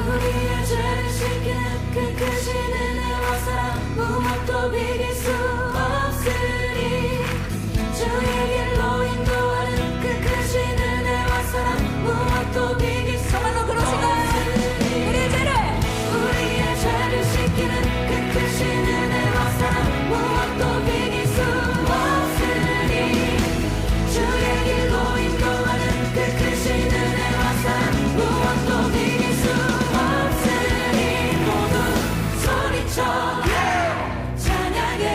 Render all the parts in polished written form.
우리의 죄를 씻기는 그 크신 은혜와 사랑 무엇도 비길 수 없으니 주의 길로 인도하는 그 크신 은혜와 사랑 무엇도 비길 수 정말로 그러신가요? 우리의 죄를 씻기는 그 크신 은혜와 사랑 무엇도 비길 수 없으니 주의 길로 인도하는 그 크신 은혜와 사랑 무엇도 비길 수 없으니 모두 소리쳐 찬양해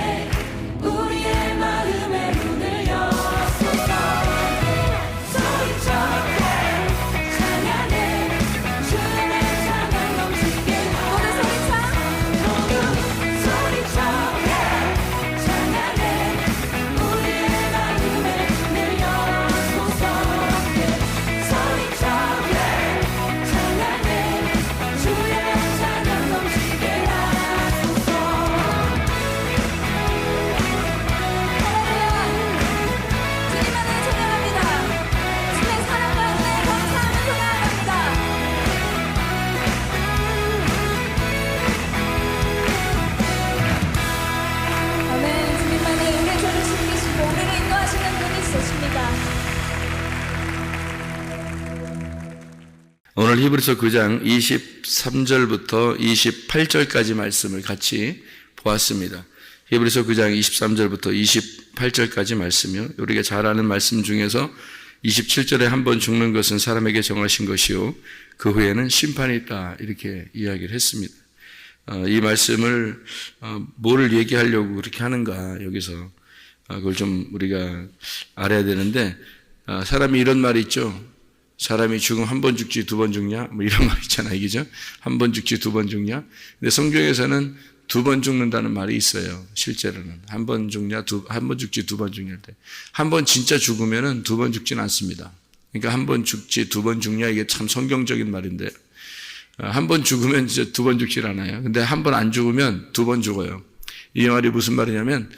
우리의 마음의 문을 여소서 소리쳐 찬양해 주님의 찬양 넘치게 모두 소리쳐 찬양해 우리의 마음의 문을 여소서 소리쳐 찬양해 주의 찬양 넘치게 하소서 주님만을 찬양합니다. 주의 사랑과 은혜 감사함을 찬양합니다. 아멘. 주님만이 우리의 죄를 씻기시고 우리를 인도하시는 분이 있으십니다. 오늘 히브리서 9장 23절부터 28절까지 말씀을 같이 보았습니다. 히브리서 9장 23절부터 28절까지 말씀이요. 우리가 잘 아는 말씀 중에서 27절에 한 번 죽는 것은 사람에게 정하신 것이요 그 후에는 심판이 있다 이렇게 이야기를 했습니다. 이 말씀을 뭐를 얘기하려고 그렇게 하는가 여기서 그걸 좀 우리가 알아야 되는데 사람이 이런 말이 있죠. 사람이 죽으면 한 번 죽지 두 번 죽냐? 뭐 이런 말 있잖아요. 그죠? 한 번 죽지 두 번 죽냐? 근데 성경에서는 두 번 죽는다는 말이 있어요. 실제로는. 한 번 죽냐? 한 번 죽지 두 번 죽냐? 한 번 진짜 죽으면은 두 번 죽지는 않습니다. 그러니까 한 번 죽지 두 번 죽냐? 이게 참 성경적인 말인데 한 번 죽으면 이제 두 번 죽질 않아요. 근데 한 번 안 죽으면 두 번 죽어요. 이 말이 무슨 말이냐면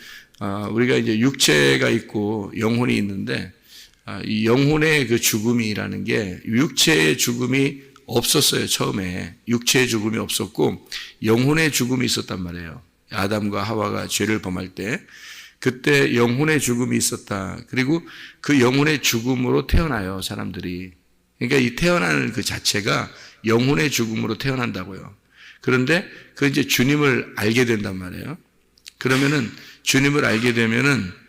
우리가 이제 육체가 있고 영혼이 있는데 이 영혼의 그 죽음이라는 게 육체의 죽음이 없었어요. 처음에 육체의 죽음이 없었고 영혼의 죽음이 있었단 말이에요. 아담과 하와가 죄를 범할 때 그때 영혼의 죽음이 있었다. 그리고 그 영혼의 죽음으로 태어나요. 사람들이. 그러니까 이 태어나는 그 자체가 영혼의 죽음으로 태어난다고요. 그런데 그 이제 주님을 알게 된단 말이에요. 그러면은 주님을 알게 되면은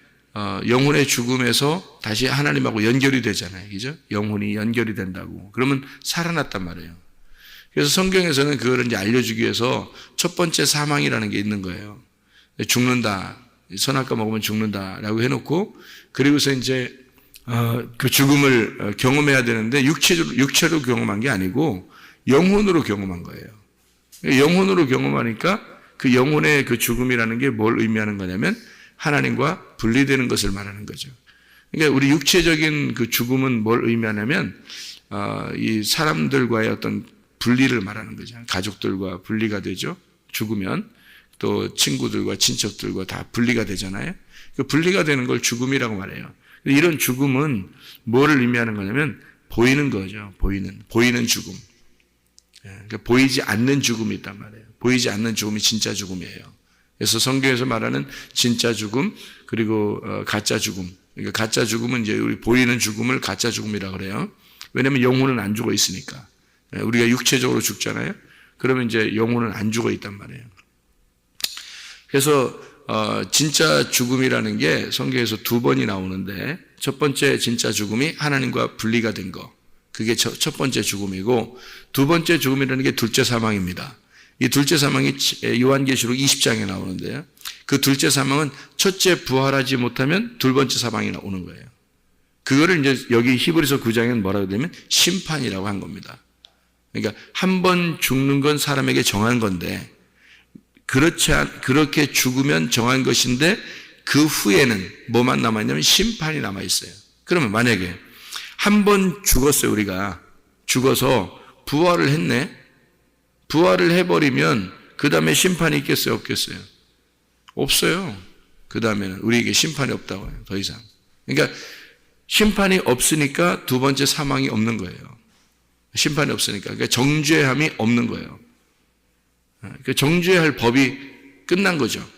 영혼의 죽음에서 다시 하나님하고 연결이 되잖아요. 그죠? 영혼이 연결이 된다고. 그러면 살아났단 말이에요. 그래서 성경에서는 그거를 이제 알려주기 위해서 첫 번째 사망이라는 게 있는 거예요. 죽는다. 선악과 먹으면 죽는다라고 해놓고 그리고서 이제 그 죽음을 경험해야 되는데 육체로 경험한 게 아니고 영혼으로 경험한 거예요. 영혼으로 경험하니까 그 영혼의 그 죽음이라는 게 뭘 의미하는 거냐면 하나님과 분리되는 것을 말하는 거죠. 그러니까 우리 육체적인 그 죽음은 뭘 의미하냐면 이 사람들과의 어떤 분리를 말하는 거죠. 가족들과 분리가 되죠. 죽으면 또 친구들과 친척들과 다 분리가 되잖아요. 그 분리가 되는 걸 죽음이라고 말해요. 이런 죽음은 뭐를 의미하는 거냐면 보이는 거죠. 보이는 죽음. 그러니까 보이지 않는 죽음이 있단 말이에요. 보이지 않는 죽음이 진짜 죽음이에요. 그래서 성경에서 말하는 진짜 죽음 그리고 가짜 죽음. 그러니까 가짜 죽음은 이제 우리 보이는 죽음을 가짜 죽음이라고 그래요. 왜냐하면 영혼은 안 죽어 있으니까. 우리가 육체적으로 죽잖아요. 그러면 이제 영혼은 안 죽어 있단 말이에요. 그래서 진짜 죽음이라는 게 성경에서 두 번이 나오는데 첫 번째 진짜 죽음이 하나님과 분리가 된 거. 그게 첫 번째 죽음이고 두 번째 죽음이라는 게 둘째 사망입니다. 이 둘째 사망이 요한계시록 20장에 나오는데요. 그 둘째 사망은 첫째 부활하지 못하면 두 번째 사망이 나오는 거예요. 그거를 이제 여기 히브리서 9장에는 뭐라고 되냐면 심판이라고 한 겁니다. 그러니까 한 번 죽는 건 사람에게 정한 건데 그렇게 죽으면 정한 것인데 그 후에는 뭐만 남아있냐면 심판이 남아있어요. 그러면 만약에 한 번 죽었어요. 우리가 죽어서 부활을 했네. 부활을 해버리면 그 다음에 심판이 있겠어요? 없겠어요? 없어요. 그 다음에는 우리에게 심판이 없다고 해요. 더 이상. 그러니까 심판이 없으니까 두 번째 사망이 없는 거예요. 심판이 없으니까. 그러니까 정죄함이 없는 거예요. 그 정죄할 법이 끝난 거죠.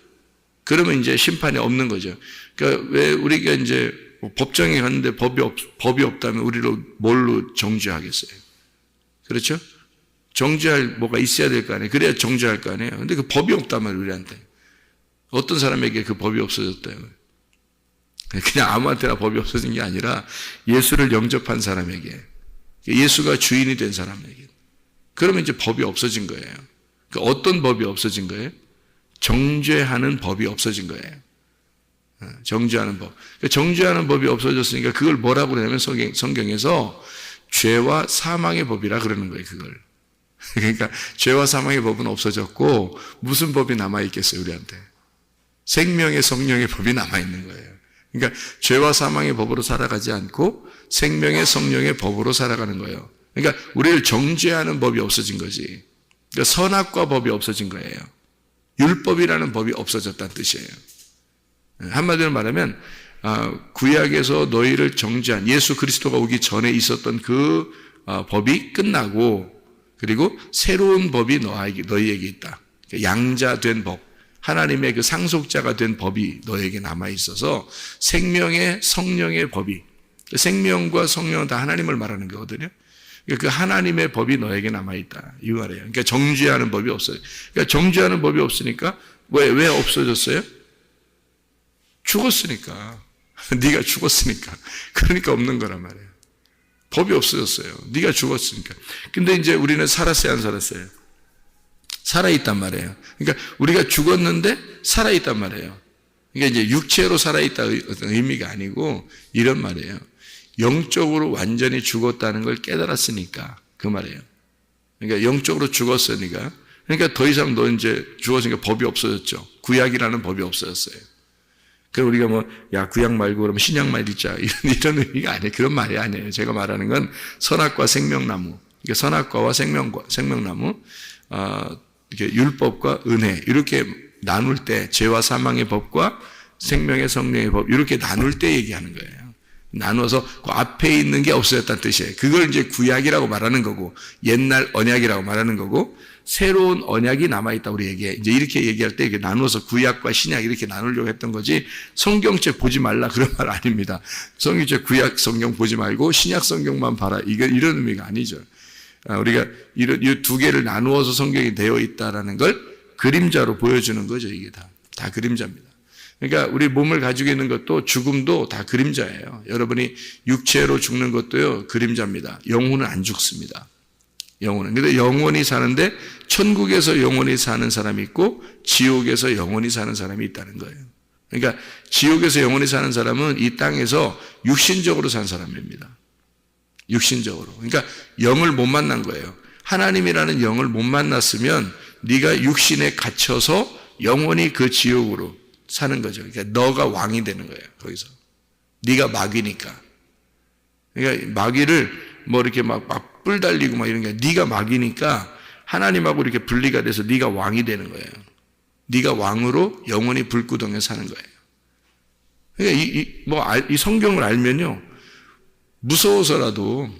그러면 이제 심판이 없는 거죠. 그러니까 왜 우리가 이제 법정에 갔는데 법이 없다면 우리를 뭘로 정죄하겠어요? 그렇죠? 정죄할 뭐가 있어야 될 거 아니에요. 그래야 정죄할 거 아니에요. 근데 그 법이 없단 말이에요, 우리한테. 어떤 사람에게 그 법이 없어졌다요? 그냥 아무한테나 법이 없어진 게 아니라 예수를 영접한 사람에게, 예수가 주인이 된 사람에게. 그러면 이제 법이 없어진 거예요. 어떤 법이 없어진 거예요? 정죄하는 법이 없어진 거예요. 정죄하는 법. 정죄하는 법이 없어졌으니까 그걸 뭐라고 그러냐면 성경에서 죄와 사망의 법이라 그러는 거예요, 그걸. 그러니까 죄와 사망의 법은 없어졌고 무슨 법이 남아있겠어요, 우리한테? 생명의 성령의 법이 남아있는 거예요. 그러니까 죄와 사망의 법으로 살아가지 않고 생명의 성령의 법으로 살아가는 거예요. 그러니까 우리를 정죄하는 법이 없어진 거지. 그러니까 선악과 법이 없어진 거예요. 율법이라는 법이 없어졌다는 뜻이에요. 한마디로 말하면 구약에서 너희를 정죄한 예수 그리스도가 오기 전에 있었던 그 법이 끝나고 그리고 새로운 법이 너희에게 있다. 양자된 법, 하나님의 그 상속자가 된 법이 너에게 남아있어서 생명의 성령의 법이, 생명과 성령은 다 하나님을 말하는 거거든요. 그 하나님의 법이 너에게 남아있다 이 말이에요. 그러니까 정죄하는 법이 없어요. 그러니까 정죄하는 법이 없으니까 왜 없어졌어요? 죽었으니까. 네가 죽었으니까. 그러니까 없는 거란 말이에요. 법이 없어졌어요. 네가 죽었으니까. 근데 이제 우리는 살았어요, 안 살았어요? 살아있단 말이에요. 그러니까 우리가 죽었는데 살아있단 말이에요. 그러니까 이제 육체로 살아있다 어떤 의미가 아니고 이런 말이에요. 영적으로 완전히 죽었다는 걸 깨달았으니까 그 말이에요. 그러니까 영적으로 죽었으니까. 그러니까 더 이상 너 이제 죽었으니까 법이 없어졌죠. 구약이라는 법이 없어졌어요. 그럼 우리가 구약 말고 그러면 신약만 읽자. 이런 의미가 아니에요. 그런 말이 아니에요. 제가 말하는 건 선악과 생명나무. 그러니까 선악과와 생명나무, 이렇게 율법과 은혜. 이렇게 나눌 때, 죄와 사망의 법과 생명의 성령의 법. 이렇게 나눌 때 얘기하는 거예요. 나눠서 그 앞에 있는 게 없어졌다는 뜻이에요. 그걸 이제 구약이라고 말하는 거고, 옛날 언약이라고 말하는 거고, 새로운 언약이 남아있다 우리에게. 이제 이렇게 얘기할 때 이렇게 나눠서 구약과 신약 이렇게 나누려고 했던 거지 성경책 보지 말라 그런 말 아닙니다. 성경책 구약 성경 보지 말고 신약 성경만 봐라. 이런 의미가 아니죠. 우리가 이 두 개를 나누어서 성경이 되어 있다라는 걸 그림자로 보여주는 거죠. 이게 다 그림자입니다. 그러니까 우리 몸을 가지고 있는 것도 죽음도 다 그림자예요. 여러분이 육체로 죽는 것도요 그림자입니다. 영혼은 안 죽습니다. 영혼은. 근데 영원히 사는데 천국에서 영원히 사는 사람이 있고 지옥에서 영원히 사는 사람이 있다는 거예요. 그러니까 지옥에서 영원히 사는 사람은 이 땅에서 육신적으로 산 사람입니다. 육신적으로. 그러니까 영을 못 만난 거예요. 하나님이라는 영을 못 만났으면 네가 육신에 갇혀서 영원히 그 지옥으로 사는 거죠. 그러니까 너가 왕이 되는 거예요. 거기서. 네가 마귀니까. 그러니까 마귀를 이렇게 막 뿔 달리고 이런 게 네가 마귀니까 하나님하고 이렇게 분리가 돼서 네가 왕이 되는 거예요. 네가 왕으로 영원히 불구덩이에 사는 거예요. 그러니까 이 성경을 알면요 무서워서라도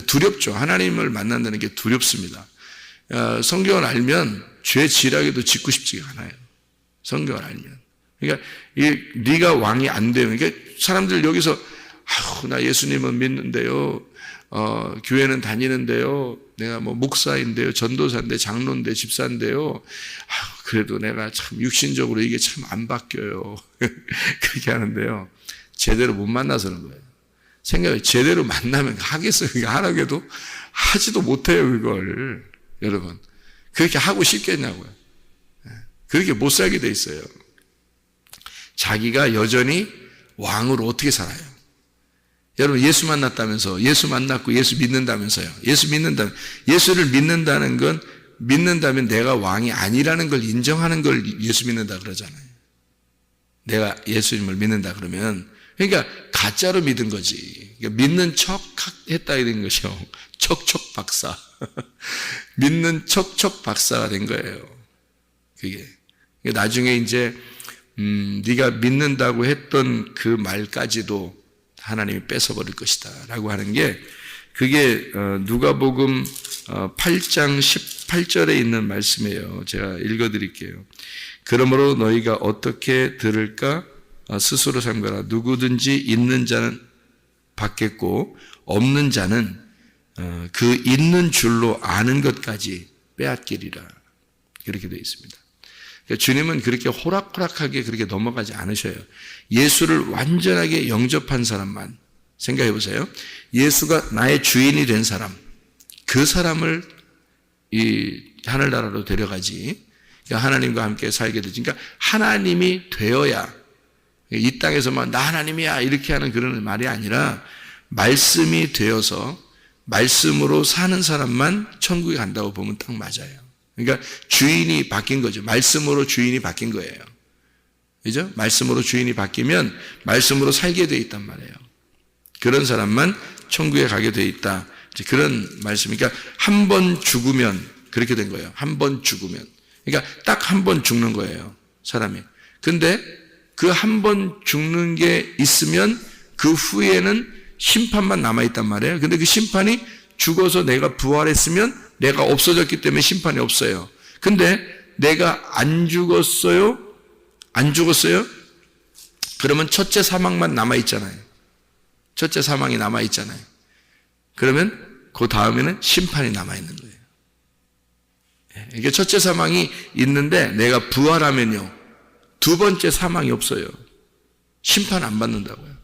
두렵죠. 하나님을 만난다는 게 두렵습니다. 성경을 알면 죄 지라기도 짓고 싶지가 않아요. 성경을 알면. 그러니까 네가 왕이 안 돼요. 그러니까 사람들 여기서 나 예수님은 믿는데요. 교회는 다니는데요. 내가 목사인데요. 전도사인데 장로인데 집사인데요. 그래도 내가 참 육신적으로 이게 참 안 바뀌어요. 그렇게 하는데요. 제대로 못 만나서 그런 거예요. 생각해 제대로 만나면 하겠어요. 그러니까 하라고 해도 하지도 못해요. 그걸. 여러분. 그렇게 하고 싶겠냐고요. 그렇게 못 살게 돼 있어요. 자기가 여전히 왕으로 어떻게 살아요? 여러분 예수 만났다면서 예수 만났고 예수 믿는다면서요. 예수를 믿는다는 건 믿는다면 내가 왕이 아니라는 걸 인정하는 걸 예수 믿는다 그러잖아요. 내가 예수님을 믿는다 그러면 그러니까 가짜로 믿은 거지. 그러니까 믿는 척 했다 이런 것이요. 척척 박사. 믿는 척척 박사가 된 거예요. 그게 나중에 이제 네가 믿는다고 했던 그 말까지도 하나님이 뺏어버릴 것이다 라고 하는 게 그게 누가복음 8장 18절에 있는 말씀이에요. 제가 읽어드릴게요. 그러므로 너희가 어떻게 들을까 스스로 삼가라. 누구든지 있는 자는 받겠고 없는 자는 그 있는 줄로 아는 것까지 빼앗기리라. 그렇게 되어 있습니다. 그러니까 주님은 그렇게 호락호락하게 그렇게 넘어가지 않으셔요. 예수를 완전하게 영접한 사람만 생각해 보세요. 예수가 나의 주인이 된 사람, 그 사람을 이 하늘나라로 데려가지. 그러니까 하나님과 함께 살게 되지. 그러니까 하나님이 되어야, 이 땅에서만 나 하나님이야 이렇게 하는 그런 말이 아니라 말씀이 되어서 말씀으로 사는 사람만 천국에 간다고 보면 딱 맞아요. 그러니까 주인이 바뀐 거죠. 말씀으로 주인이 바뀐 거예요. 그죠? 말씀으로 주인이 바뀌면 말씀으로 살게 돼 있단 말이에요. 그런 사람만 천국에 가게 돼 있다. 그런 말씀. 그러니까 한 번 죽으면 그렇게 된 거예요. 한 번 죽으면. 그러니까 딱 한 번 죽는 거예요. 사람이. 근데 그 한 번 죽는 게 있으면 그 후에는 심판만 남아있단 말이에요. 근데 그 심판이 죽어서 내가 부활했으면 내가 없어졌기 때문에 심판이 없어요. 근데 내가 안 죽었어요? 안 죽었어요? 그러면 첫째 사망만 남아있잖아요. 첫째 사망이 남아있잖아요. 그러면 그 다음에는 심판이 남아있는 거예요. 이게 첫째 사망이 있는데 내가 부활하면요. 두 번째 사망이 없어요. 심판 안 받는다고요.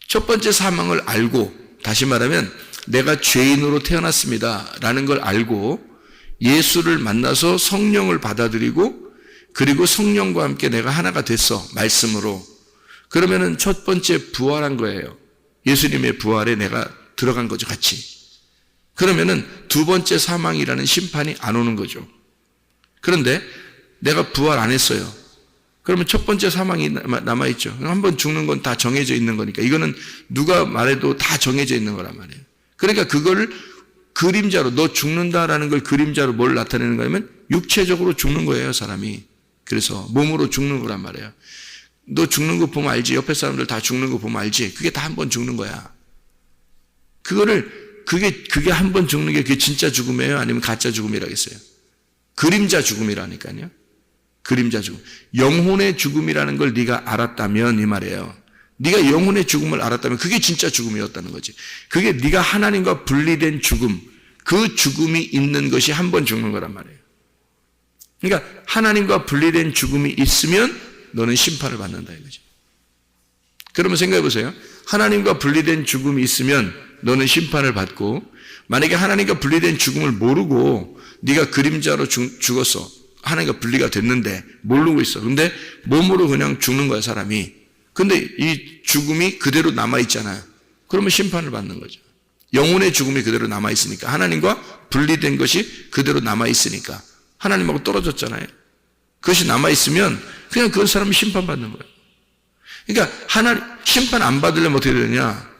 첫 번째 사망을 알고, 다시 말하면 내가 죄인으로 태어났습니다 라는 걸 알고 예수를 만나서 성령을 받아들이고 그리고 성령과 함께 내가 하나가 됐어. 말씀으로. 그러면은 첫 번째 부활한 거예요. 예수님의 부활에 내가 들어간 거죠. 같이. 그러면은 두 번째 사망이라는 심판이 안 오는 거죠. 그런데 내가 부활 안 했어요. 그러면 첫 번째 사망이 남아있죠. 한 번 죽는 건 다 정해져 있는 거니까. 이거는 누가 말해도 다 정해져 있는 거란 말이에요. 그러니까 그걸 그림자로, 너 죽는다라는 걸 그림자로 뭘 나타내는 거냐면 육체적으로 죽는 거예요, 사람이. 그래서 몸으로 죽는 거란 말이에요. 너 죽는 거 보면 알지. 옆에 사람들 다 죽는 거 보면 알지. 그게 다 한 번 죽는 거야. 그게 한 번 죽는 게 그게 진짜 죽음이에요? 아니면 가짜 죽음이라겠어요? 그림자 죽음이라니까요. 그림자 죽음. 영혼의 죽음이라는 걸 네가 알았다면 이 말이에요. 네가 영혼의 죽음을 알았다면 그게 진짜 죽음이었다는 거지. 그게 네가 하나님과 분리된 죽음, 그 죽음이 있는 것이 한 번 죽는 거란 말이에요. 그러니까 하나님과 분리된 죽음이 있으면 너는 심판을 받는다 이거지. 그러면 생각해 보세요. 하나님과 분리된 죽음이 있으면 너는 심판을 받고, 만약에 하나님과 분리된 죽음을 모르고 네가 그림자로 죽었어. 하나님과 분리가 됐는데 모르고 있어. 근데 몸으로 그냥 죽는 거야, 사람이. 근데 이 죽음이 그대로 남아있잖아요. 그러면 심판을 받는 거죠. 영혼의 죽음이 그대로 남아있으니까. 하나님과 분리된 것이 그대로 남아있으니까. 하나님하고 떨어졌잖아요. 그것이 남아있으면 그냥 그 사람이 심판받는 거예요. 그러니까 심판 안 받으려면 어떻게 되느냐?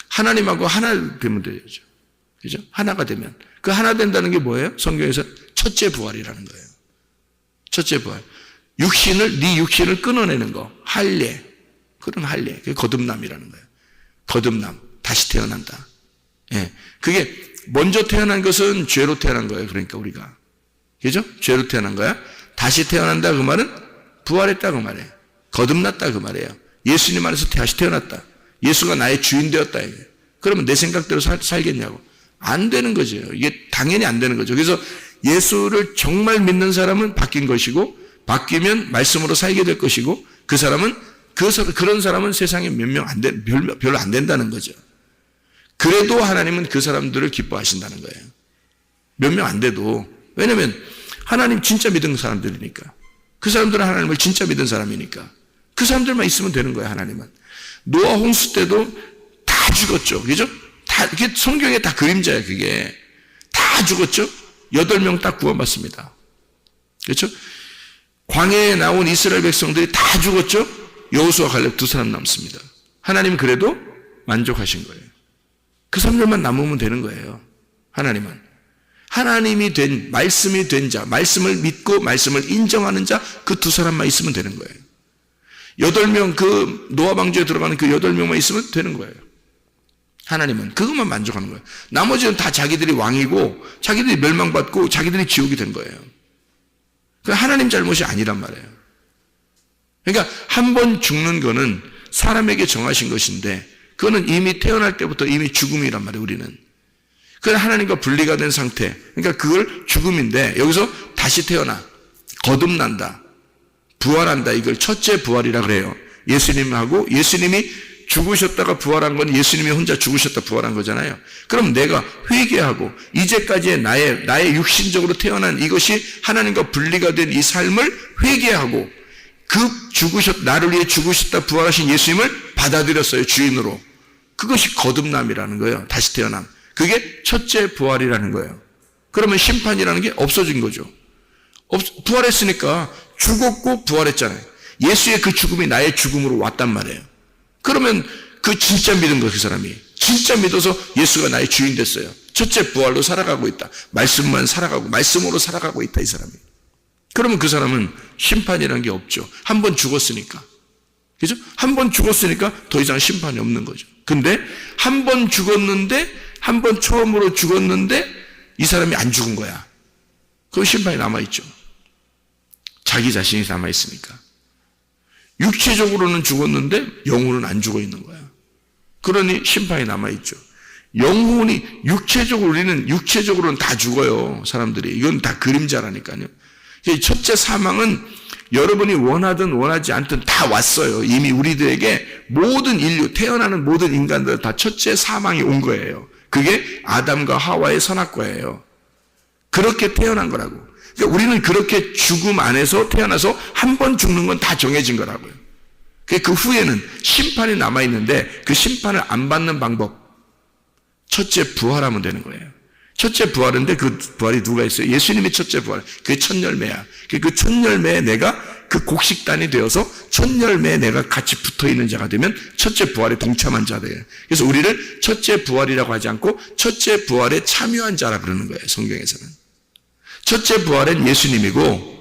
하나님하고 하나 되면 되죠. 그죠? 하나가 되면. 그 하나 된다는 게 뭐예요? 성경에서 첫째 부활이라는 거예요. 첫째 부활. 네 육신을 끊어내는 거. 할례. 그런 할례. 그게 거듭남이라는 거예요. 거듭남. 다시 태어난다. 예. 그게 먼저 태어난 것은 죄로 태어난 거예요. 그러니까 우리가. 그죠? 죄로 태어난 거야. 다시 태어난다 그 말은 부활했다 그 말이에요. 거듭났다 그 말이에요. 예수님 안에서 다시 태어났다. 예수가 나의 주인 되었다. 그러면 내 생각대로 살겠냐고. 안 되는 거죠. 이게 당연히 안 되는 거죠. 그래서 예수를 정말 믿는 사람은 바뀐 것이고, 바뀌면 말씀으로 살게 될 것이고, 그런 사람은 세상에 별로 안 된다는 거죠. 그래도 하나님은 그 사람들을 기뻐하신다는 거예요. 몇 명 안 돼도. 왜냐면 하나님 진짜 믿은 사람들이니까. 그 사람들은 하나님을 진짜 믿은 사람이니까. 그 사람들만 있으면 되는 거예요, 하나님은. 노아 홍수 때도 다 죽었죠. 그죠? 그게 성경에 다 그림자예요, 그게. 다 죽었죠? 8명 딱 구원받습니다. 그렇죠? 광야에 나온 이스라엘 백성들이 다 죽었죠? 여호수아 갈렙 2사람 남습니다. 하나님은 그래도 만족하신 거예요. 그 사람들만 남으면 되는 거예요. 하나님은. 하나님이 된, 말씀이 된 자, 말씀을 믿고 말씀을 인정하는 자, 그 2사람만 있으면 되는 거예요. 8명, 그 노아 방주에 들어가는 그 8명만 있으면 되는 거예요. 하나님은 그것만 만족하는 거예요. 나머지는 다 자기들이 왕이고 자기들이 멸망받고 자기들이 지옥이 된 거예요. 하나님 잘못이 아니란 말이에요. 그러니까 한 번 죽는 거는 사람에게 정하신 것인데 그거는 이미 태어날 때부터 이미 죽음이란 말이에요. 우리는. 그건 하나님과 분리가 된 상태. 그러니까 그걸 죽음인데 여기서 다시 태어나 거듭난다. 부활한다. 이걸 첫째 부활이라 그래요. 예수님하고 예수님이 죽으셨다가 부활한 건 예수님이 혼자 죽으셨다 부활한 거잖아요. 그럼 내가 회개하고 이제까지의 나의 육신적으로 태어난 이것이 하나님과 분리가 된 이 삶을 회개하고 나를 위해 죽으셨다 부활하신 예수님을 받아들였어요. 주인으로. 그것이 거듭남이라는 거예요. 다시 태어남. 그게 첫째 부활이라는 거예요. 그러면 심판이라는 게 없어진 거죠. 부활했으니까 죽었고 부활했잖아요. 예수의 그 죽음이 나의 죽음으로 왔단 말이에요. 그러면 그 진짜 믿은 거 그 사람이. 진짜 믿어서 예수가 나의 주인 됐어요. 첫째 부활로 살아가고 있다. 말씀만 살아가고 말씀으로 살아가고 있다 이 사람이. 그러면 그 사람은 심판이라는 게 없죠. 한 번 죽었으니까. 그죠? 한 번 죽었으니까 더 이상 심판이 없는 거죠. 근데 한 번 죽었는데 한 번 처음으로 죽었는데 이 사람이 안 죽은 거야. 그럼 심판이 남아있죠. 자기 자신이 남아있으니까. 육체적으로는 죽었는데 영혼은 안 죽어 있는 거야. 그러니 심판이 남아있죠. 영혼이 우리는 육체적으로는 다 죽어요. 사람들이. 이건 다 그림자라니까요. 첫째 사망은 여러분이 원하든 원하지 않든 다 왔어요. 이미 우리들에게 모든 인류, 태어나는 모든 인간들 다 첫째 사망이 온 거예요. 그게 아담과 하와의 선악과예요. 그렇게 태어난 거라고. 그러니까 우리는 그렇게 죽음 안에서 태어나서 한 번 죽는 건 다 정해진 거라고요. 그 후에는 심판이 남아있는데 그 심판을 안 받는 방법. 첫째 부활하면 되는 거예요. 첫째 부활인데 그 부활이 누가 있어요? 예수님이 첫째 부활. 그게 첫 열매야. 그 첫 열매에 내가 그 곡식단이 되어서 첫 열매에 내가 같이 붙어 있는 자가 되면 첫째 부활에 동참한 자 돼요. 그래서 우리를 첫째 부활이라고 하지 않고 첫째 부활에 참여한 자라 그러는 거예요. 성경에서는. 첫째 부활은 예수님이고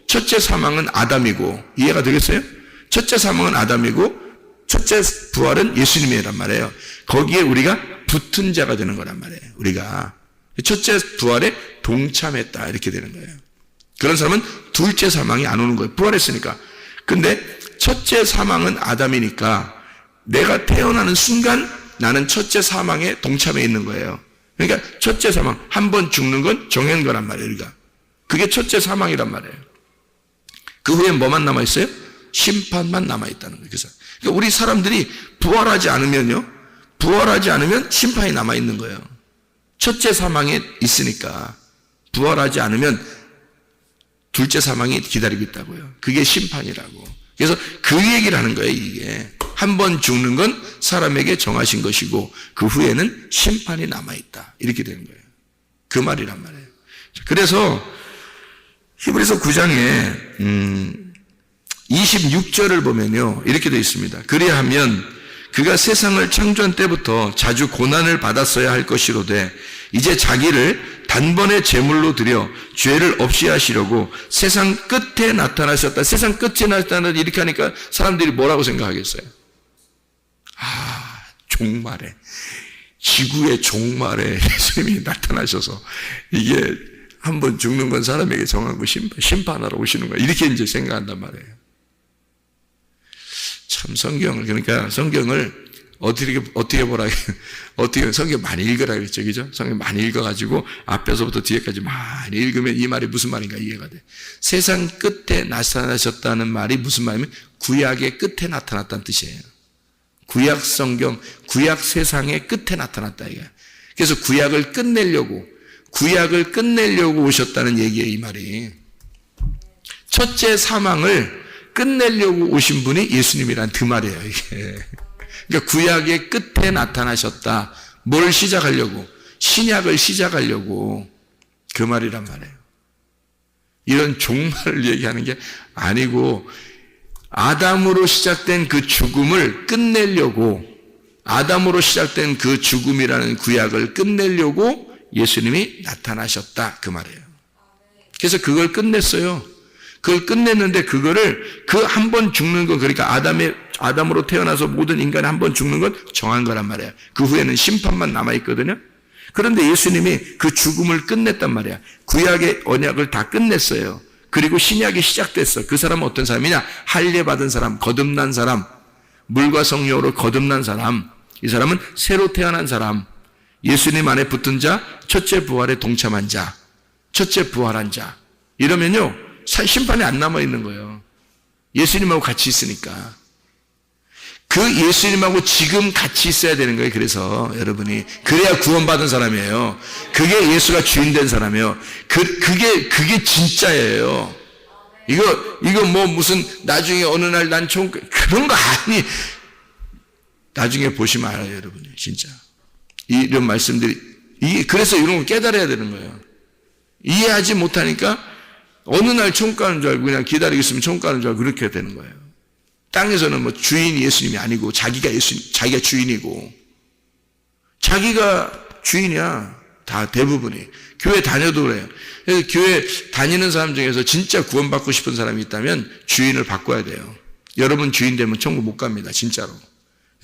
첫째 사망은 아담이고 이해가 되겠어요? 첫째 사망은 아담이고 첫째 부활은 예수님이란 말이에요. 거기에 우리가 붙은 자가 되는 거란 말이에요. 우리가 첫째 부활에 동참했다 이렇게 되는 거예요. 그런 사람은 둘째 사망이 안 오는 거예요. 부활했으니까. 근데 첫째 사망은 아담이니까 내가 태어나는 순간 나는 첫째 사망에 동참해 있는 거예요. 그러니까 첫째 사망, 한 번 죽는 건 정한 거란 말이에요. 우리가. 그게 첫째 사망이란 말이에요. 그 후에 뭐만 남아있어요? 심판만 남아있다는 거예요. 그러니까 우리 사람들이 부활하지 않으면 심판이 남아있는 거예요. 첫째 사망에 있으니까 부활하지 않으면 둘째 사망이 기다리고 있다고요. 그게 심판이라고. 그래서 그 얘기를 하는 거예요. 이게 한 번 죽는 건 사람에게 정하신 것이고 그 후에는 심판이 남아있다. 이렇게 되는 거예요. 그 말이란 말이에요. 그래서 히브리서 9장에 26절을 보면요 이렇게 되어 있습니다. 그리하면 그가 세상을 창조한 때부터 자주 고난을 받았어야 할 것이로되 이제 자기를 단번에 제물로 드려 죄를 없이 하시려고 세상 끝에 나타나셨다. 세상 끝에 나타나셨다 이렇게 하니까 사람들이 뭐라고 생각하겠어요? 종말에 지구의 종말에 예수님이 나타나셔서 이게 한번 죽는 건 사람에게 정한 거 심판하러 오시는 거야. 이렇게 이제 생각한단 말이에요. 참 성경을 어떻게 보라, 성경 많이 읽으라 그랬죠. 그죠? 성경 많이 읽어가지고 앞에서부터 뒤에까지 많이 읽으면 이 말이 무슨 말인가 이해가 돼. 세상 끝에 나타나셨다는 말이 무슨 말이냐면 구약의 끝에 나타났다는 뜻이에요. 구약 성경, 구약 세상의 끝에 나타났다 이게. 그래서 구약을 끝내려고 오셨다는 얘기예요, 이 말이. 첫째 사망을 끝내려고 오신 분이 예수님이란 그 말이에요, 이게. 그러니까 구약의 끝에 나타나셨다. 뭘 시작하려고? 신약을 시작하려고. 그 말이란 말이에요. 이런 종말을 얘기하는 게 아니고 아담으로 시작된 그 죽음을 끝내려고, 아담으로 시작된 그 죽음이라는 구약을 끝내려고 예수님이 나타나셨다 그 말이에요. 그래서 그걸 끝냈어요. 그걸 끝냈는데 그거를 그 한 번 죽는 거, 그러니까 아담으로 태어나서 모든 인간이 한 번 죽는 건 정한 거란 말이야. 그 후에는 심판만 남아있거든요. 그런데 예수님이 그 죽음을 끝냈단 말이야. 구약의 언약을 다 끝냈어요. 그리고 신약이 시작됐어. 그 사람은 어떤 사람이냐? 할례 받은 사람, 거듭난 사람, 물과 성령으로 거듭난 사람. 이 사람은 새로 태어난 사람, 예수님 안에 붙은 자, 첫째 부활에 동참한 자, 첫째 부활한 자. 이러면요, 심판이 안 남아있는 거예요. 예수님하고 같이 있으니까. 그 예수님하고 지금 같이 있어야 되는 거예요. 그래서 여러분이 그래야 구원받은 사람이에요. 그게 예수가 주인 된 사람이에요. 그게 진짜예요. 이거 뭐 무슨 나중에 어느 날 난 그런 거 아니. 나중에 보시면 알아요, 여러분이 진짜. 이런 말씀들이 그래서 이런 거 깨달아야 되는 거예요. 이해하지 못하니까 어느 날 천국 가는 줄 알고 그냥 기다리고 있으면 천국 가는 줄 알고 그렇게 되는 거예요. 땅에서는 뭐 주인이 예수님이 아니고 자기가 주인이고 자기가 주인이야. 다 대부분이. 교회 다녀도 그래요. 그래서 교회 다니는 사람 중에서 진짜 구원받고 싶은 사람이 있다면 주인을 바꿔야 돼요. 여러분 주인 되면 천국 못 갑니다. 진짜로.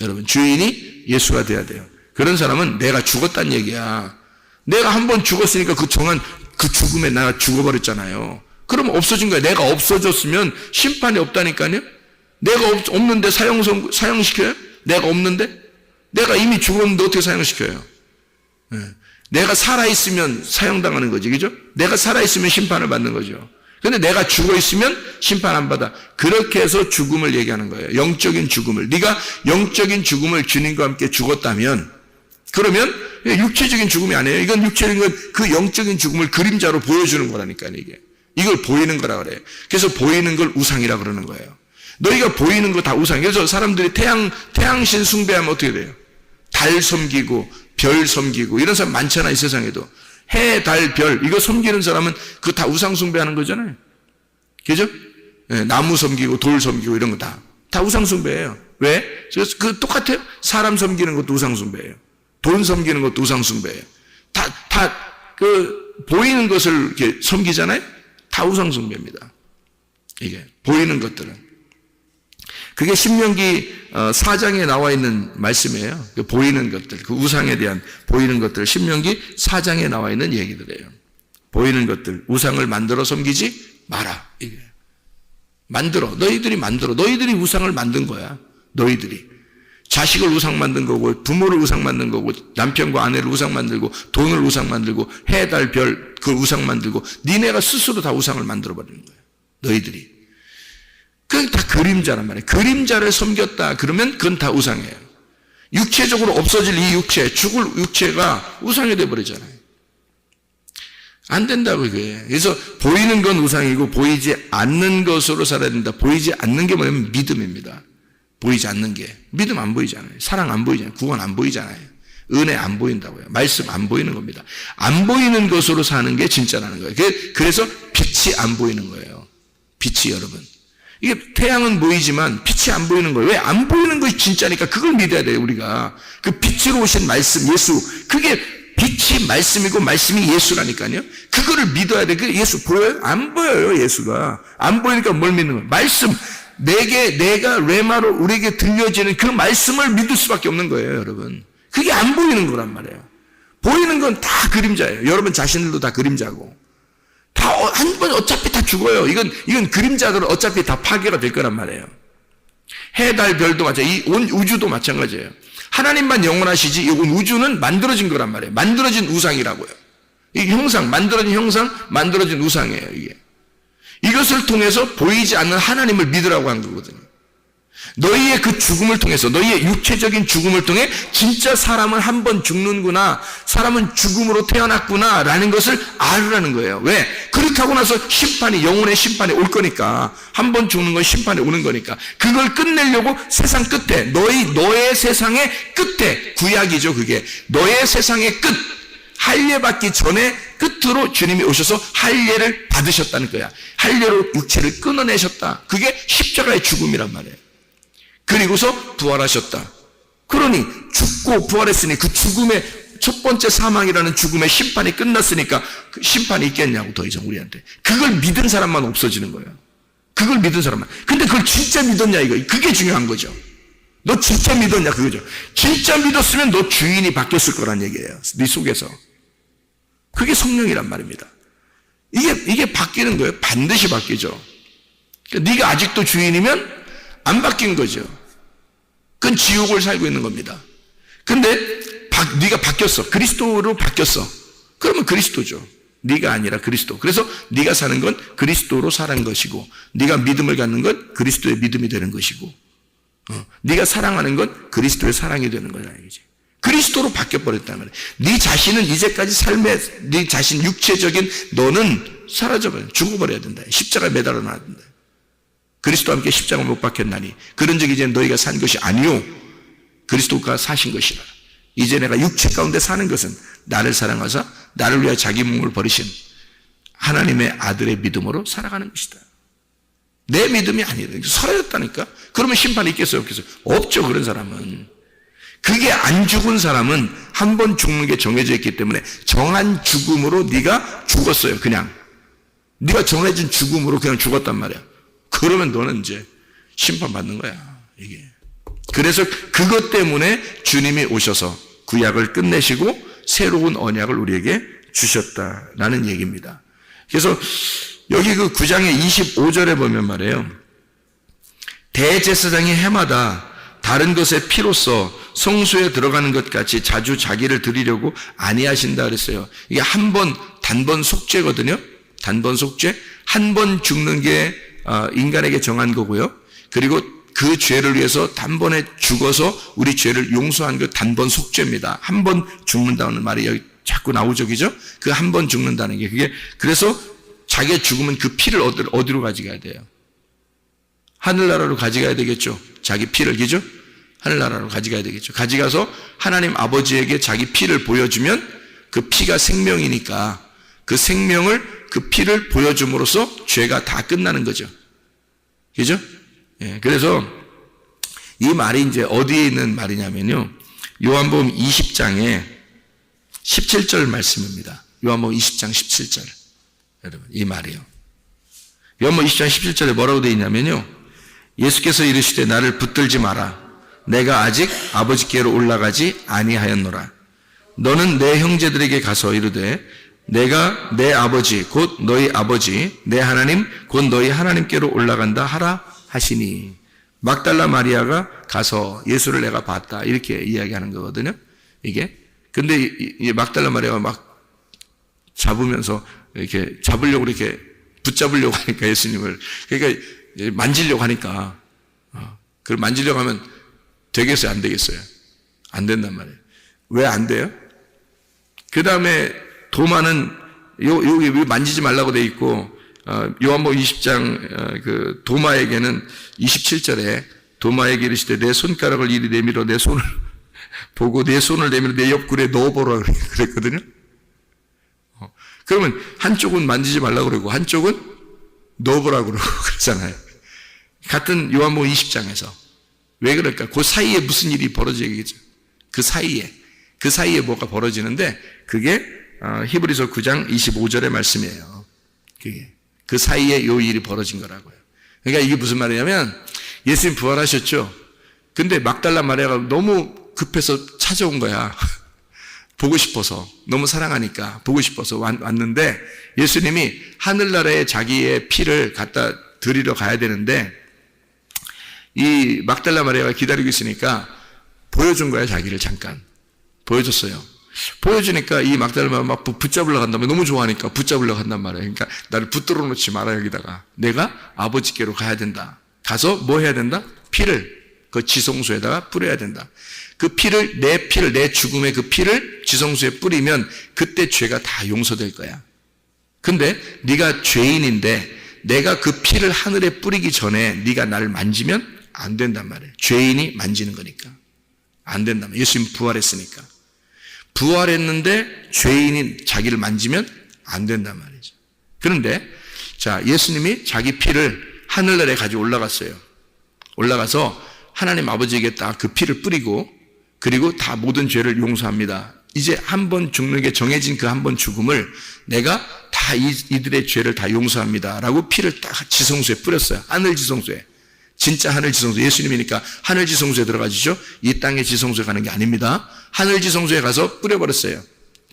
여러분 주인이 예수가 돼야 돼요. 그런 사람은 내가 죽었다는 얘기야. 내가 한 번 죽었으니까 그 정한 그 죽음에 내가 죽어버렸잖아요. 그럼 없어진 거야. 내가 없어졌으면 심판이 없다니까요. 내가 없는데 사형시켜요? 내가 없는데? 내가 이미 죽었는데 어떻게 사형시켜요? 네. 내가 살아있으면 사형당하는 거지, 그죠? 내가 살아있으면 심판을 받는 거죠. 근데 내가 죽어있으면 심판 안 받아. 그렇게 해서 죽음을 얘기하는 거예요. 영적인 죽음을. 네가 영적인 죽음을 주님과 함께 죽었다면, 그러면 육체적인 죽음이 아니에요. 이건 육체적인 건 그 영적인 죽음을 그림자로 보여주는 거라니까요, 이게. 이걸 보이는 거라 그래요. 그래서 보이는 걸 우상이라 그러는 거예요. 너희가 보이는 거 다 우상. 그래서 사람들이 태양신 숭배하면 어떻게 돼요? 달 섬기고 별 섬기고 이런 사람 많잖아, 이 세상에도. 해, 달, 별 이거 섬기는 사람은 그거 다 우상 숭배하는 거잖아요. 그죠? 네, 나무 섬기고 돌 섬기고 이런 거 다 우상 숭배예요. 왜? 그래서 그 똑같아요. 사람 섬기는 것도 우상 숭배예요. 돈 섬기는 것도 우상 숭배예요. 보이는 것을 이렇게 섬기잖아요. 다 우상 숭배입니다. 이게 보이는 것들은. 그게 신명기 4장에 나와 있는 말씀이에요. 그 보이는 것들, 그 우상에 대한 보이는 것들, 신명기 4장에 나와 있는 얘기들이에요. 보이는 것들, 우상을 만들어 섬기지 마라. 이게 너희들이 우상을 만든 거야. 너희들이 자식을 우상 만든 거고, 부모를 우상 만든 거고, 남편과 아내를 우상 만들고, 돈을 우상 만들고, 해, 달, 별 그걸 우상 만들고, 니네가 스스로 다 우상을 만들어 버리는 거야. 너희들이. 그건 다 그림자란 말이에요. 그림자를 섬겼다 그러면 그건 다 우상이에요. 육체적으로 없어질 이 육체, 죽을 육체가 우상이 돼버리잖아요. 안 된다고 그게. 그래서 보이는 건 우상이고 보이지 않는 것으로 살아야 된다. 보이지 않는 게 뭐냐면 믿음입니다. 보이지 않는 게. 믿음 안 보이잖아요. 사랑 안 보이잖아요. 구원 안 보이잖아요. 은혜 안 보인다고요. 말씀 안 보이는 겁니다. 안 보이는 것으로 사는 게 진짜라는 거예요. 그래서 빛이 안 보이는 거예요. 빛이 여러분. 이게 태양은 보이지만 빛이 안 보이는 거예요. 왜? 안 보이는 것이 진짜니까 그걸 믿어야 돼요, 우리가. 그 빛으로 오신 말씀, 예수. 그게 빛이 말씀이고 말씀이 예수라니까요. 그거를 믿어야 돼. 그 예수 보여요? 안 보여요, 예수가. 안 보이니까 뭘 믿는 거예요? 말씀. 내가 레마로 우리에게 들려지는 그 말씀을 믿을 수밖에 없는 거예요, 여러분. 그게 안 보이는 거란 말이에요. 보이는 건 다 그림자예요. 여러분 자신들도 다 그림자고. 한 번 어차피 다 죽어요. 이건 그림자들은 어차피 다 파괴가 될 거란 말이에요. 해, 달, 별도 마찬가지예요. 이 온 우주도 마찬가지예요. 하나님만 영원하시지 이 온 우주는 만들어진 거란 말이에요. 만들어진 우상이라고요. 이 형상, 만들어진 형상, 만들어진 우상이에요, 이게. 이것을 통해서 보이지 않는 하나님을 믿으라고 한 거거든요. 너희의 그 죽음을 통해서, 너희의 육체적인 죽음을 통해 진짜 사람은 한 번 죽는구나, 사람은 죽음으로 태어났구나 라는 것을 알으라는 거예요. 왜? 그렇게 하고 나서 영혼의 심판이 올 거니까. 한 번 죽는 건 심판이 오는 거니까. 그걸 끝내려고 세상 끝에, 너의 세상의 끝에, 구약이죠 그게. 너의 세상의 끝, 할례 받기 전에 끝으로 주님이 오셔서 할례를 받으셨다는 거야. 할례로 육체를 끊어내셨다. 그게 십자가의 죽음이란 말이에요. 그리고서 부활하셨다. 그러니 죽고 부활했으니 그 죽음의 첫 번째 사망이라는 죽음의 심판이 끝났으니까 그 심판이 있겠냐고 더 이상 우리한테. 그걸 믿은 사람만 없어지는 거예요. 그걸 믿은 사람은. 근데 그걸 진짜 믿었냐 이거. 그게 중요한 거죠. 너 진짜 믿었냐 그거죠. 진짜 믿었으면 너 주인이 바뀌었을 거란 얘기예요. 네 속에서. 그게 성령이란 말입니다. 이게 바뀌는 거예요. 반드시 바뀌죠. 그러니까 네가 아직도 주인이면 안 바뀐 거죠. 그건 지옥을 살고 있는 겁니다. 근데 네가 바뀌었어. 그리스도로 바뀌었어. 그러면 그리스도죠. 네가 아니라 그리스도. 그래서 네가 사는 건 그리스도로 사는 것이고, 네가 믿음을 갖는 건 그리스도의 믿음이 되는 것이고, 네가 사랑하는 건 그리스도의 사랑이 되는 거야. 이제 그리스도로 바뀌어버렸단 말이야. 네 자신은 이제까지 네 자신 육체적인 너는 사라져버려. 죽어버려야 된다. 십자가에 매달아 놔야 된다. 그리스도와 함께 십자가에 못 박혔나니 그런즉 이제 너희가 산 것이 아니요 그리스도가 사신 것이라. 이제 내가 육체 가운데 사는 것은 나를 사랑하사 나를 위하여 자기 몸을 버리신 하나님의 아들의 믿음으로 살아가는 것이다. 내 믿음이 아니라 사라졌다니까. 그러면 심판이 있겠어요 없겠어요? 없죠. 그런 사람은. 그게 안 죽은 사람은 한 번 죽는 게 정해져 있기 때문에 정한 죽음으로 네가 죽었어요. 그냥 네가 정해진 죽음으로 그냥 죽었단 말이야. 그러면 너는 이제 심판받는 거야. 이게. 그래서 그것 때문에 주님이 오셔서 구약을 끝내시고 새로운 언약을 우리에게 주셨다라는 얘기입니다. 그래서 여기 그 9장의 25절에 보면 말이에요. 대제사장이 해마다 다른 것의 피로써 성소에 들어가는 것 같이 자주 자기를 드리려고 아니하신다 그랬어요. 이게 단번 속죄거든요. 단번 속죄. 한 번 죽는 게 인간에게 정한 거고요. 그리고 그 죄를 위해서 단번에 죽어서 우리 죄를 용서한 그 단번 속죄입니다. 한 번 죽는다는 말이 여기 자꾸 나오죠. 그죠? 그 한 번 죽는다는 게 그게 그래서 자기의 죽으면 그 피를 어디로 가져가야 돼요? 하늘나라로 가져가야 되겠죠. 자기 피를, 그죠? 하늘나라로 가져가야 되겠죠. 가져가서 하나님 아버지에게 자기 피를 보여주면 그 피가 생명이니까 그 생명을 그 피를 보여줌으로써 죄가 다 끝나는 거죠. 그죠? 예, 그래서 이 말이 이제 어디에 있는 말이냐면요. 요한복음 20장에 17절 말씀입니다. 요한복음 20장 17절. 여러분, 이 말이요. 요한복음 20장 17절에 뭐라고 되어 있냐면요. 예수께서 이르시되 나를 붙들지 마라. 내가 아직 아버지께로 올라가지 아니하였노라. 너는 내 형제들에게 가서 이르되 내가 내 아버지 곧 너희 아버지 내 하나님 곧 너희 하나님께로 올라간다 하라 하시니. 막달라 마리아가 가서 예수를 내가 봤다 이렇게 이야기하는 거거든요. 이게 근데 이 막달라 마리아가 막 잡으면서 이렇게 잡으려고 이렇게 붙잡으려고 하니까 예수님을 그러니까 만지려고 하니까 그걸 만지려고 하면 되겠어요 안 되겠어요? 안 된단 말이에요. 왜 안 돼요? 그 다음에 도마는 여기 만지지 말라고 돼 있고 요한복음 20장 그 도마에게는 27절에 도마에게 이르시되 내 손가락을 이리 내밀어 내 손을 보고 내 손을 내밀어 내 옆구리에 넣어보라 그랬거든요. 그러면 한쪽은 만지지 말라고 그러고 한쪽은 넣어보라고 그러고 그러잖아요. 같은 요한복음 20장에서 왜 그럴까? 그 사이에 무슨 일이 벌어지겠죠? 그 사이에 뭐가 벌어지는데 그게 히브리서 9장 25절의 말씀이에요. 그게 그 사이에 요 일이 벌어진 거라고요. 그러니까 이게 무슨 말이냐면 예수님 부활하셨죠. 근데 막달라 마리아가 너무 급해서 찾아온 거야. 보고 싶어서 너무 사랑하니까 보고 싶어서 왔는데 예수님이 하늘나라에 자기의 피를 갖다 드리러 가야 되는데 이 막달라 마리아가 기다리고 있으니까 보여준 거야. 자기를 잠깐 보여줬어요. 보여주니까 이 막달라 마리아가 막 붙잡으려고 한단 말이야. 너무 좋아하니까 붙잡으려고 한단 말이야. 그러니까 나를 붙들어 놓지 마라 여기다가. 내가 아버지께로 가야 된다. 가서 뭐 해야 된다? 피를 그 지성소에다가 뿌려야 된다. 그 피를 내 죽음의 그 피를 지성소에 뿌리면 그때 죄가 다 용서될 거야. 근데 네가 죄인인데 내가 그 피를 하늘에 뿌리기 전에 네가 나를 만지면 안 된단 말이에요. 죄인이 만지는 거니까 안 된단 말이에요. 예수님 부활했으니까. 부활했는데 죄인이 자기를 만지면 안 된단 말이죠. 그런데 자 예수님이 자기 피를 하늘나라에 가지고 올라갔어요. 올라가서 하나님 아버지에게 딱 그 피를 뿌리고 그리고 다 모든 죄를 용서합니다. 이제 한 번 죽는 게 정해진 그 한 번 죽음을 내가 다 다 이들의 죄를 다 용서합니다 라고 피를 딱 지성소에 뿌렸어요. 하늘 지성소에. 진짜 하늘 지성소, 예수님이니까 하늘 지성소에 들어가시죠. 이 땅의 지성소에 가는 게 아닙니다. 하늘 지성소에 가서 뿌려버렸어요.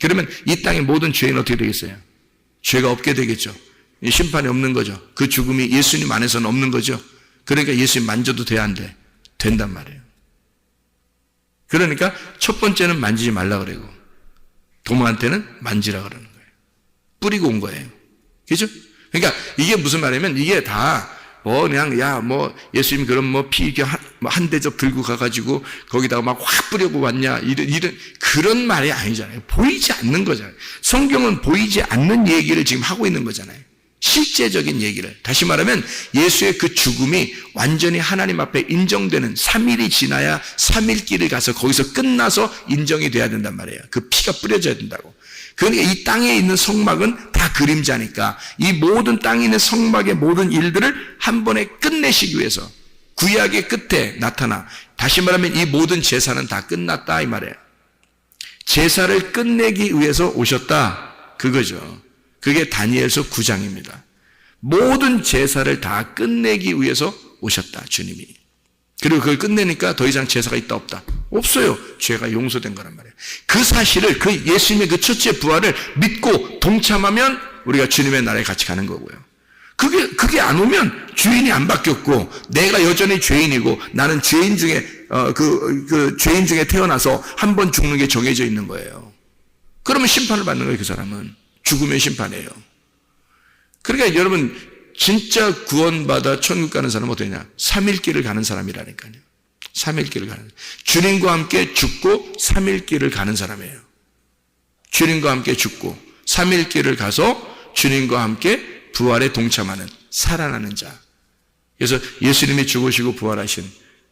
그러면 이 땅의 모든 죄는 어떻게 되겠어요? 죄가 없게 되겠죠. 심판이 없는 거죠. 그 죽음이 예수님 안에서는 없는 거죠. 그러니까 예수님 만져도 돼, 안 돼? 된단 말이에요. 그러니까 첫 번째는 만지지 말라 그러고 도마한테는 만지라 그러는 거예요. 뿌리고 온 거예요. 그죠? 그러니까 이게 무슨 말이냐면 이게 다 그냥 예수님 그럼 피 이렇게 한 대접 들고 가가지고 거기다가 막 확 뿌려고 왔냐 이런 그런 말이 아니잖아요. 보이지 않는 거잖아요. 성경은 보이지 않는 얘기를 지금 하고 있는 거잖아요. 실제적인 얘기를. 다시 말하면 예수의 그 죽음이 완전히 하나님 앞에 인정되는 3일이 지나야 3일길을 가서 거기서 끝나서 인정이 돼야 된단 말이에요. 그 피가 뿌려져야 된다고. 그러니까 이 땅에 있는 성막은 다 그림자니까 이 모든 땅에 있는 성막의 모든 일들을 한 번에 끝내시기 위해서 구약의 끝에 나타나, 다시 말하면 이 모든 제사는 다 끝났다 이 말이에요. 제사를 끝내기 위해서 오셨다 그거죠. 그게 다니엘서 9장입니다. 모든 제사를 다 끝내기 위해서 오셨다 주님이. 그리고 그걸 끝내니까 더 이상 제사가 있다 없다? 없어요. 죄가 용서된 거란 말이에요. 그 사실을, 그 예수님의 그 첫째 부활을 믿고 동참하면 우리가 주님의 나라에 같이 가는 거고요. 그게 안 오면 주인이 안 바뀌었고 내가 여전히 죄인이고 나는 죄인 중에 죄인 중에 태어나서 한 번 죽는 게 정해져 있는 거예요. 그러면 심판을 받는 거예요. 그 사람은 죽으면 심판이에요. 그러니까 여러분 진짜 구원받아 천국 가는 사람은 어떻게 되냐? 3일 길을 가는 사람이라니까요. 3일 길을 가는, 주님과 함께 죽고 3일 길을 가는 사람이에요. 주님과 함께 죽고 3일 길을 가서 주님과 함께 부활에 동참하는, 살아나는 자. 그래서 예수님이 죽으시고 부활하신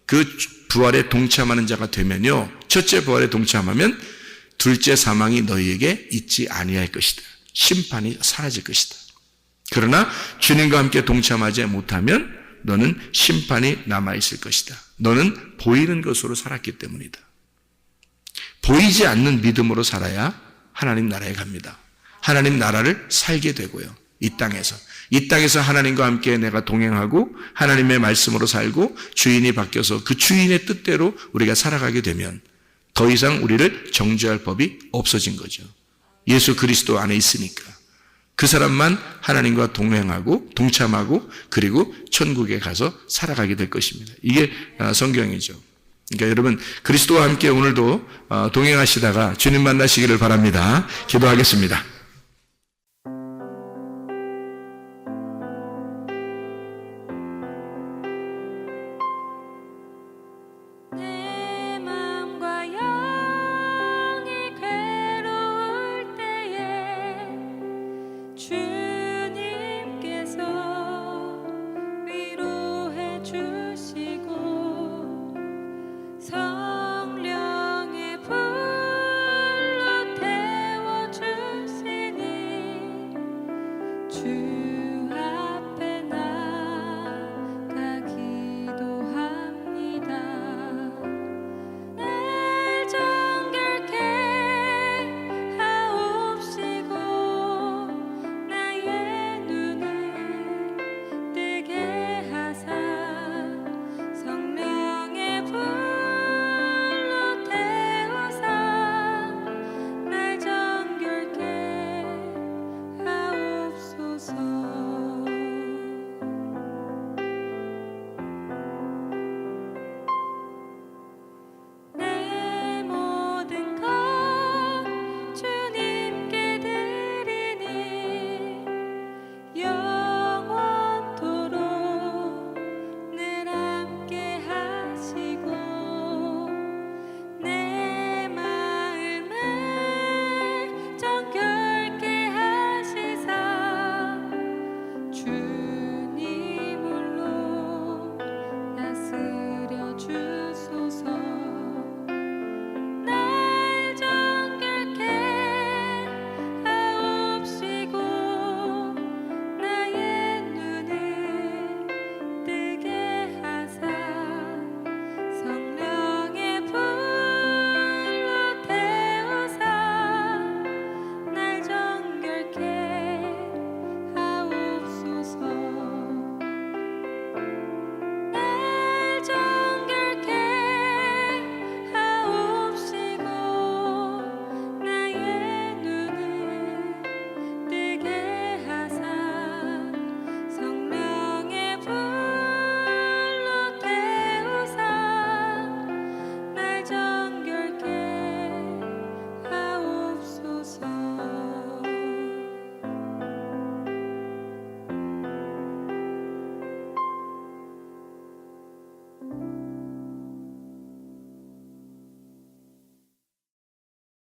그 부활에 동참하는 자가 되면요, 첫째 부활에 동참하면 둘째 사망이 너희에게 있지 아니할 것이다. 심판이 사라질 것이다. 그러나 주님과 함께 동참하지 못하면 너는 심판이 남아있을 것이다. 너는 보이는 것으로 살았기 때문이다. 보이지 않는 믿음으로 살아야 하나님 나라에 갑니다. 하나님 나라를 살게 되고요. 이 땅에서 하나님과 함께 내가 동행하고 하나님의 말씀으로 살고 주인이 바뀌어서 그 주인의 뜻대로 우리가 살아가게 되면 더 이상 우리를 정죄할 법이 없어진 거죠. 예수 그리스도 안에 있으니까. 그 사람만 하나님과 동행하고 동참하고 그리고 천국에 가서 살아가게 될 것입니다. 이게 성경이죠. 그러니까 여러분 그리스도와 함께 오늘도 동행하시다가 주님 만나시기를 바랍니다. 기도하겠습니다. 주